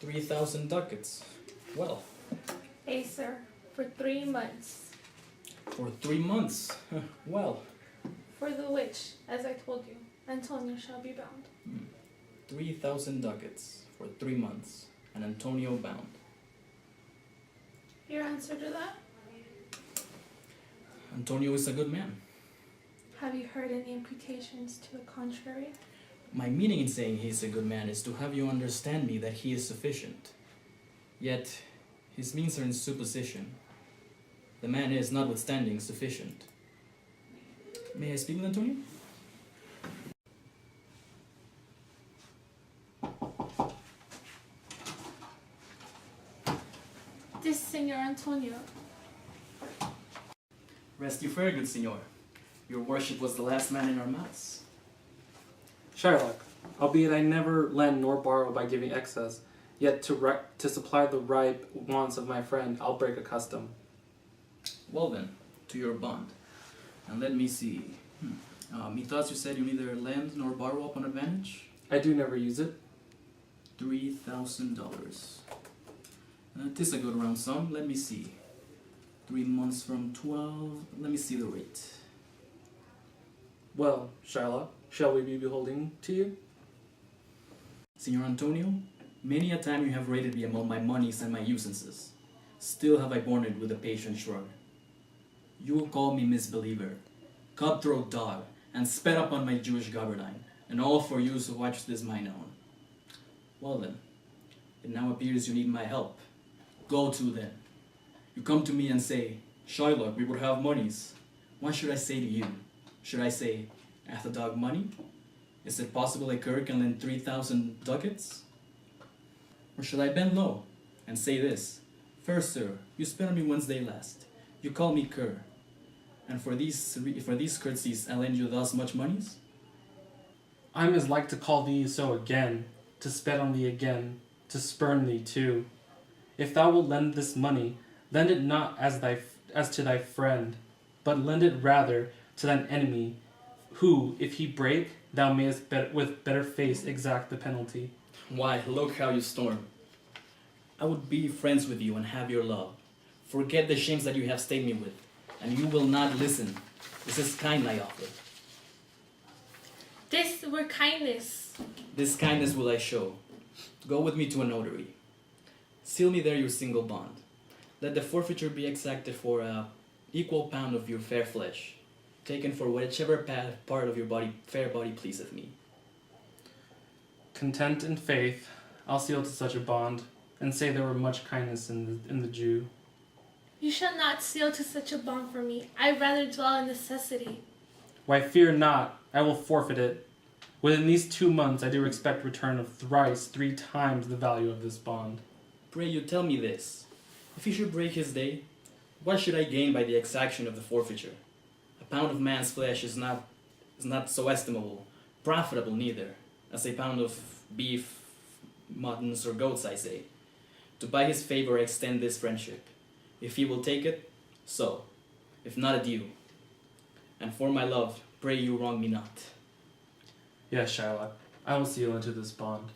3,000 ducats. Well, Hey, sir, for 3 months. for 3 months. Well, For the which, as I told you, Antonio shall be bound. 3,000 ducats for 3 months, and Antonio bound. Your answer to that? Antonio is a good man. Have you heard any imputations to the contrary? My meaning in saying he is a good man is to have you understand me that he is sufficient. Yet, his means are in supposition. The man is, notwithstanding, sufficient. May I speak with Antonio? This Senor Antonio. Rest you fair, good senor. Your worship was the last man in our mouths. Shylock, albeit I never lend nor borrow by giving excess, yet to supply the ripe wants of my friend, I'll break a custom. Well then, to your bond. And let me see. Methought you said you neither lend nor borrow upon advantage? I do never use it. $3,000. 'Tis a good round sum. Let me see. 3 months from 12. Let me see the rate. Well, Shylock, shall we be beholding to you? Signor Antonio, many a time you have rated me among my monies and my usances. Still have I borne it with a patient shrug. You will call me misbeliever, cutthroat dog, and sped up on my Jewish gabardine, and all for you who watch this mine own. Well then, it now appears you need my help. Go to then. You come to me and say, Shylock, we would have monies. What should I say to you? Should I say, hath the dog money? Is it possible a cur can lend 3,000 ducats? Or should I bend low and say this? First, sir, you spent on me Wednesday last. You call me cur. And for these courtesies I lend you thus much monies? I'm as like to call thee so again, to spit on thee again, to spurn thee too. If thou wilt lend this money, lend it not as to thy friend, but lend it rather to thine enemy, who, if he break, thou mayest with better face exact the penalty. Why, look how you storm. I would be friends with you and have your love. Forget the shames that you have stayed me with, and you will not listen. This is kind I offer. This were kindness. This kindness will I show. Go with me to a notary. Seal me there your single bond. Let the forfeiture be exacted for a equal pound of your fair flesh, taken for whichever part of your fair body pleaseth me. Content and faith, I'll seal to such a bond, and say there were much kindness in the Jew. You shall not seal to such a bond for me. I rather dwell in necessity. Why, fear not, I will forfeit it. Within these 2 months I do expect return of thrice 3 times the value of this bond. Pray you tell me this. If he should break his day, what should I gain by the exaction of the forfeiture? A pound of man's flesh is not so estimable, profitable neither, as a pound of beef, muttons, or goats, I say. To by his favor I extend this friendship. If he will take it, so. If not, adieu. And for my love, pray you wrong me not. Yes, Shylock, I will seal into this bond.